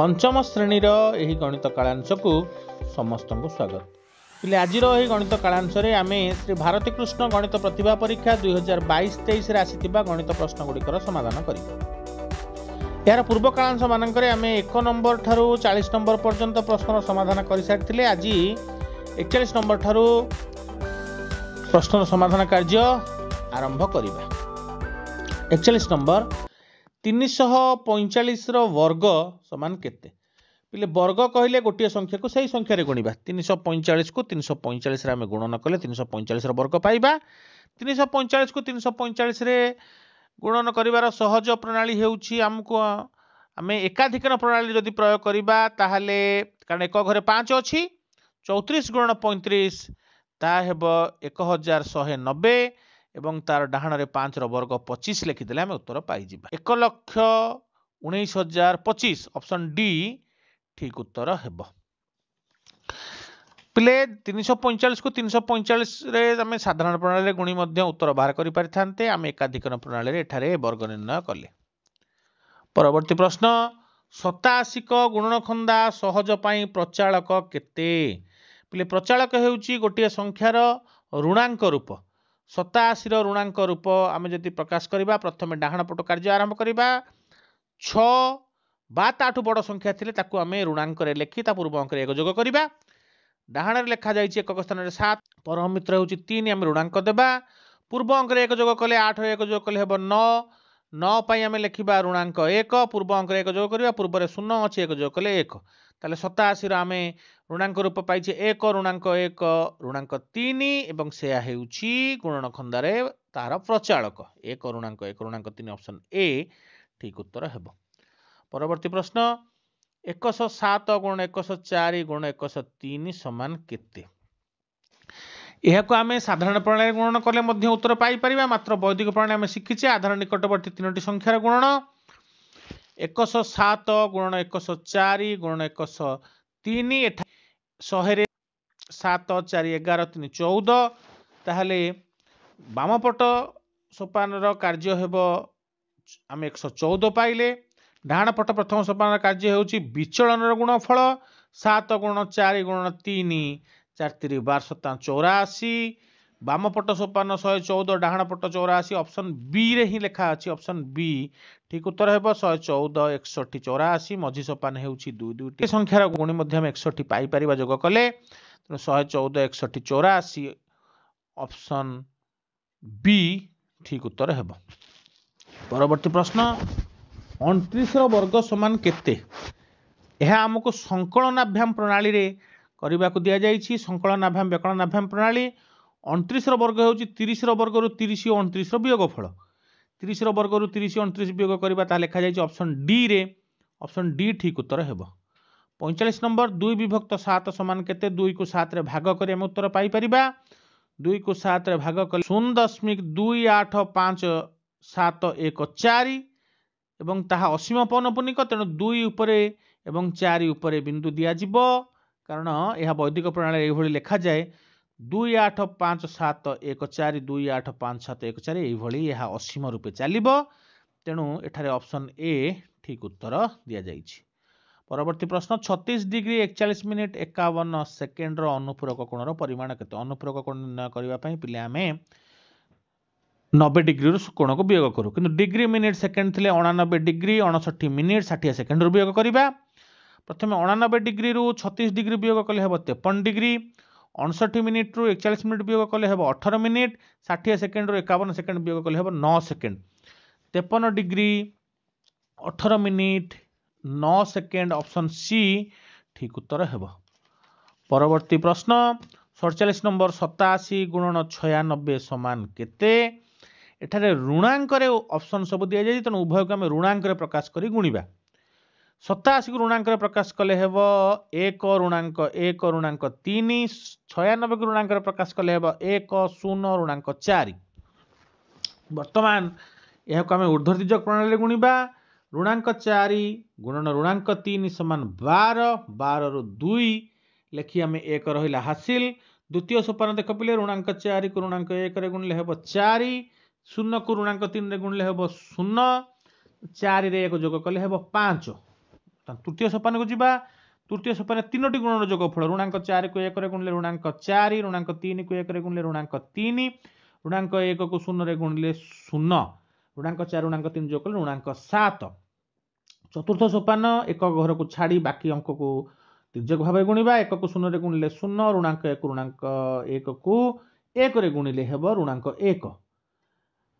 पंचम श्रेणी यही गणित कालांश को समस्त को स्वागत। पिले आज गणित कालांश आम श्री भारती कृष्ण गणित प्रतिभा परीक्षा 2022-23 आसी गणित प्रश्न गुड़िकर समाधान कर यार पूर्व कालांश मानक आम 1 नंबर ठारू 40 नंबर पर्यंत प्रश्न समाधान कर सारी। आज 41 नंबर ठारू प्रश्न समाधान कार्य आरंभ करवा। 41 नंबर 345 वर्ग समान केते पिले वर्ग कहले गोटे संख्या को सही संख्या रे गुणिबा। 345 को 345 रे आमे गुणन कले 345 रो वर्ग पाइबा। 345 को 345 रे गुणन करिवार सहज प्रणाली हेउछि हमको आमे एकाधिकरण प्रणाली जदि प्रयोग करिबा ताहाले कारण एक घरे 5 अछि 34 गुणन 35 ता हेबो 1190 एवं तार डाहाण रे 5 रो वर्ग 25 लिखिदेले आमे उत्तर पाई जिबा। 1,19,025 ऑप्शन डी ठीक उत्तर हेबो। पिले 345 को 345 रे आमे साधारण प्रणाली रे गुणी मध्य उत्तर बाहर करि परिथान्ते। आमे एकाधिकरण प्रणाली रे एठारे वर्ग निर्णय कले। परवर्ती प्रश्न 87 को गुणनखंदा सहज पई प्रचालक केते पिले प्रचालक हेउची गोटे संख्यार ऋणांक रूप। 87 ऋणांक रूप आमे जदि प्रकाश करिबा प्रथमे डाहाण पट कार्य आरंभ करिबा। 6 बा ताठू बड़ संख्या थिले ताकू आमे ऋणांक रे लेखि ता पूर्व अंक रे एक जोग करिबा। डाहाण रे लेखा जाईची एकक स्थान रे 7 परम मित्र होउची 3 आमे ऋणांक देबा। पूर्व अंक रे एक जोग कले 8 रे एक जोग कले हेबो 9 9 पई आमे लेखिबा ऋणांक 1 पूर्व अंक रे एक जोग करिबा पूर्व रे 0 अछि एक जोग कले 1 ताले 87 आमे ऋणांक रूप पाइछे 1 ऋणांक 1 ऋणांक 3 एवं सेया हेउची गुणनखंदा रे तार प्रचालक 1 ऋणांक 1 ऋणांक 3 ऑप्शन ए ठीक उत्तर हेबो। परवर्ती प्रश्न 107 गुण 104 गुण 103 समान केते यह को आमे साधारण प्रणाली गुणन कले मध्य उत्तर पाई परिबा। मात्र वैदिक प्रणाली आमे शिखिचे आधार निकटवर्ती तीनोटी संख्यार गुणन 107 गुणन 104 गुणन 103 एठा 100 रे 7 4 11 3 14 ताहले बामपट सोपान रो कार्य हेबो आमे 114 पाइले। डाहाण पट प्रथम सोपान रो कार्य हेउची विचलन रो गुणफल 7 गुण 4 गुण 3 4 3 12 7 84 बामपट सोपान 114 डाहाण पट 84 ऑप्शन बी रे ही लिखा अछि ऑप्शन बी ठीक उत्तर हेबो। 114 61 84 मझी सोपान हेउची 2 2 संख्यार गुणी मध्य हम 61 पाई परिबा जोग कले 114 61 84 ऑप्शन बी ठीक उत्तर हेबो। परवर्ती प्रश्न 29 रो वर्ग समान केते यह हमको संकलनाभ्याम प्रणाली रे करबा को दिया जाईछि। संकलनाभ्याम व्यकलनाभ्याम प्रणाली 29 रो वर्ग हेउची 30 रो वर्ग रु 30 29 रो वियोगफल 30 रो वर्ग रु 30 29 वियोग करबा ता लिखा जाईछि ऑप्शन डी रे ऑप्शन डी ठीक उत्तर हेबो। 45 नंबर 2 विभक्त 7 समान केते 2 को 7 रे भाग करी हम उत्तर पाई परिबा। 2 को 7 रे भाग कले 0.285714 एवं ताहा असीम पौनपुनिक तेणु 2 उपरे एवं 4 उपरे बिंदु दिया जिवो कारण यह वैदिक प्रणाली एभली लिखा जाए 285714 285714 एभली यह असीम रूपे चलिबो तेणु एठारे ऑप्शन ए ठीक उत्तर दिया जाईछि। परवर्ती प्रश्न 36 डिग्री 41 मिनिट 51 सेकेंड रो अनुपूरक कोणर परिमाण केते अनुपूरक कोण निर्णय करिवा पई पिले आमे 90 डिग्री रो कोण को वियोग करू किंतु डिग्री मिनिट सेकेंड थिले 89 डिग्री 69 मिनिट 60 सेकेंड रो वियोग करिबा। प्रथमे 89 डिग्री रु 36 डिग्री वियोग कले हेबो 53 डिग्री 59 मिनिट रु 41 मिनिट वियोग कले हेबो 18 मिनिट 60 सेकेंड रु 51 सेकेंड वियोग कले हेबो 9 second 53 degree 18 minute 9 second option C ठीक उत्तर हेबो। परवर्ती प्रश्न 47 नंबर 87 गुणन 96 समान केते एठारे ऋणांक रे ऑप्शन सब दिया जाय तन उभय को हम ऋणांक रे प्रकाश करी गुणिबा। 87 को ऋणांक रे प्रकाश कले हेबो 1 ऋणांक 1 ऋणांक 3 96 को ऋणांक रे प्रकाश कले हेबो 1 0 ऋणांक 4। वर्तमान यह को हम ऊर्ध्वदिजक प्रणाली रे गुणिबा ऋणांक 4 गुणन ऋणांक 3 समान 12 12 रु 2 लेखि आमे 1 रहिला हासिल। द्वितीय सोपान देख पिले ऋणांक 4 को ऋणांक 1 रे गुणले हेबो 4 0 को ऋणांक 3 रे गुणले हेबो 0 4 रे 1 जोग कले हेबो 5 तृतीय सोपान को जीवा तृतीय सोपान 3टी गुणन जोगफल ऋणांक 4 को 1 रे गुणिले ऋणांक 4 ऋणांक 3 को 1 रे गुणिले ऋणांक 3 ऋणांक 1 को 0 रे गुणिले 0 ऋणांक 4 ऋणांक 3 जोग कले ऋणांक 7 चतुर्थ सोपान एक घर को छाड़ी बाकी अंक को तिर्यक भाव गुणिबा 1 को 0 रे गुणिले 0 ऋणांक 1 को 1 रे गुणिले हेब ऋणांक 1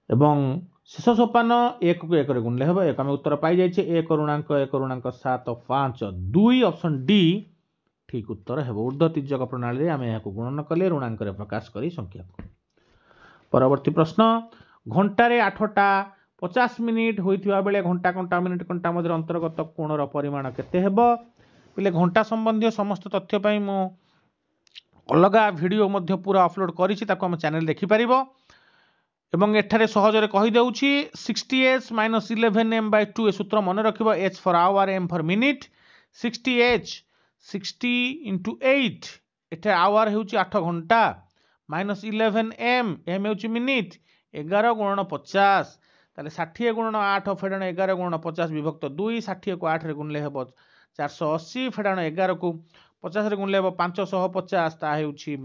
एवं शेष सोपान 1 को 1 रे गुणिले हेब 1 आम उत्तर पाई जाइछे 1 ऋणांक 7 5 2 ऑप्शन डी ठीक उत्तर हेब ऊर्ध्व तिर्यक प्रणाली रे आम याको गुणन कले ऋणांक रे प्रकाश करी संख्या को। परवर्ती प्रश्न घंटारे 8टा 50 मिनिट होइथिबा बेले घंटा घंटा मिनिट घंटा मध्य अंतर्गत कोणर परिमाण केते हेब पिले घंटा संबंधी समस्त तथ्य पाई मो अलगा वीडियो मध्य पूरा अपलोड करिछि ताको हम चैनल देखि परिबो एवं एठारे सहजरे कहि देउछि 60h - 11m/2 ए सूत्र मन रखिबो h for hour m for minute 60h 60 * 8 एठे आवर हेउछि 8 घंटा -11m m हेउछि मिनिट 11 × 50 ताले 60 × 8 फेडाण 11 × 50 विभक्त 2 60 को 8 रे गुणले हेबो 480 फेडाण 11 को 50 रे गुणले हेबो 550 ता हेउछि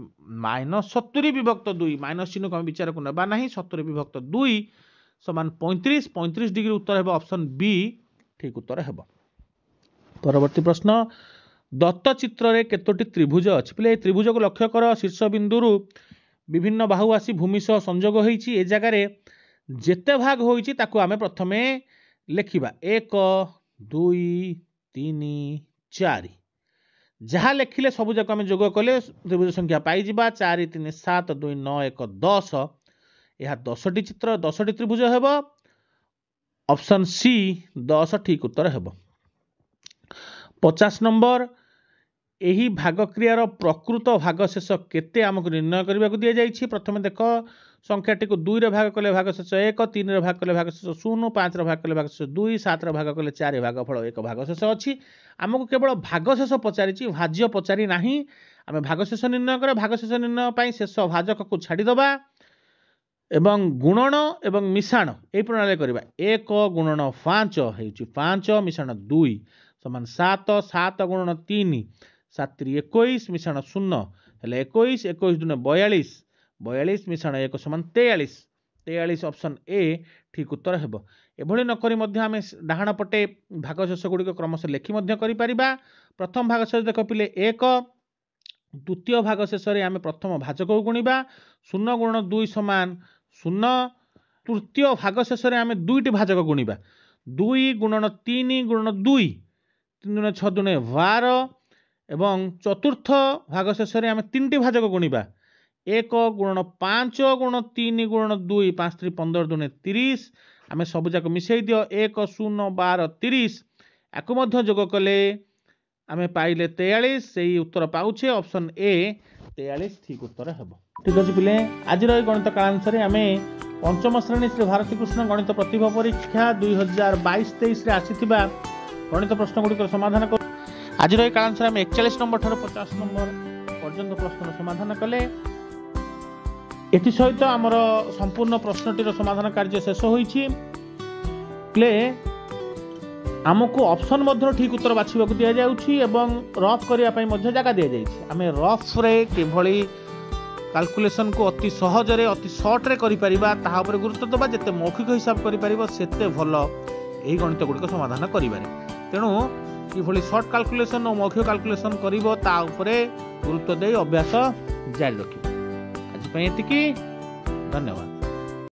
-70 विभक्त 2 माइनस चिन्ह को हम विचार को नबा नाही 70 विभक्त 2 समान 35 डिग्री उत्तर हेबो ऑप्शन बी ठीक उत्तर हेबो। परवर्ती प्रश्न दत्त चित्र रे केतोटी त्रिभुज अछि पले त्रिभुज को लक्ष्य कर शीर्ष बिंदु विभिन्न बाहु आसी भूमि सह संयोग होईछि ए जगह रे जेते भाग होईछि ताको आमे प्रथमे लेखिबा 1 2 3 4 जहाँ लेखिले सबु जाक आमे जोग कले त्रिभुज संख्या पाई जिबा 4 3 7 2 9 1 10 यह 10टी चित्र 10टी त्रिभुज हेबो ऑप्शन सी 10 ठीक उत्तर हेबो। 50 नंबर एही भाग क्रियार प्रकृत भाग शेष केते आमको निर्णय करबा को दिया जाइछि प्रथमे देखो संख्याटी को 2 रे भाग कले भाग शेष 1 3 रे भाग कले भाग शेष 0 5 रे भाग कले भाग शेष 2 7 रे भाग कले 4 भागफल 1 भाग शेष अछि आमको केवल भाग शेष पचारिछि भाज्य पचारि नाही आमे भाग शेष निर्णय करे भाग शेष निर्णय पई शेष भाजक को छाडी दबा एवं गुणन एवं मिश्रण ए प्रणाली करबा 1 गुणन 5 हेउछि 5 मिश्रण 2 समान 7 7 गुणन 3 7 3 21 मिश्रण 0 हेले 21 21 दुने 42 42 मिश्रण 1 समान 43 43 ऑप्शन ए ठीक उत्तर हेबो। एभली नकरी मध्य आमे डाहाण पटे भाग शेष गुडी को क्रमशः लेखि मध्य करि परिबा प्रथम भाग शेष देख पिले 1 द्वितीय भाग शेष रे आमे प्रथम भाजक को गुणिबा 0 गुणन 2 समान 0 तृतीय भाग शेष रे आमे दुईटी भाजक गुणिबा 2 गुणन 3 गुणन 2 3 दुने 6 दुने 12 एवं चतुर्थ भाग शेष रे आमे तीनटी भाजक गुणिबा 1 गुणन 5 गुणन 3 गुणन 2 5 3 15 दुने 30 आमे सब जाक मिसई दियो 1 0 12 30 याको मध्य जोग कले आमे पाइले 43 सेही उत्तर पाउछे ऑप्शन ए 43 ठीक उत्तर हेबो। ठीक अछि पिले आज रो गणित कालांश रे आमे पंचम श्रेणी श्री भारती कृष्ण गणित प्रतिभा परीक्षा 2022-23 रे आसीथिबा गणित प्रश्न गुडी समाधान कर आज रो कालांश रे आमे 41 नंबर ठार 50 नंबर पर्यंत प्रश्न समाधान कले एथि सहित आमर संपूर्ण प्रश्नटीर समाधान कार्य शेष होईछि प्ले आमको ऑप्शन मध्य ठीक उत्तर बाछिबा को दिया जाउछि एवं रफ करिया पई मध्य जगह दिया जाइछि आमे रफ रे केभली कैलकुलेशन को अति सहज रे अति शॉर्ट रे करि परिबा ताहा ऊपर गुरुत्व दबा जते मौखिक हिसाब करि परिबो सेते भलो एही गणित गुडी को समाधान करिबारे तेणु किभली शॉर्ट कैलकुलेशन और मौखिक कैलकुलेशन करिवो ता ऊपर गुरुत्व दे अभ्यास जारी रखिबो। आज पई एतिकी धन्यवाद।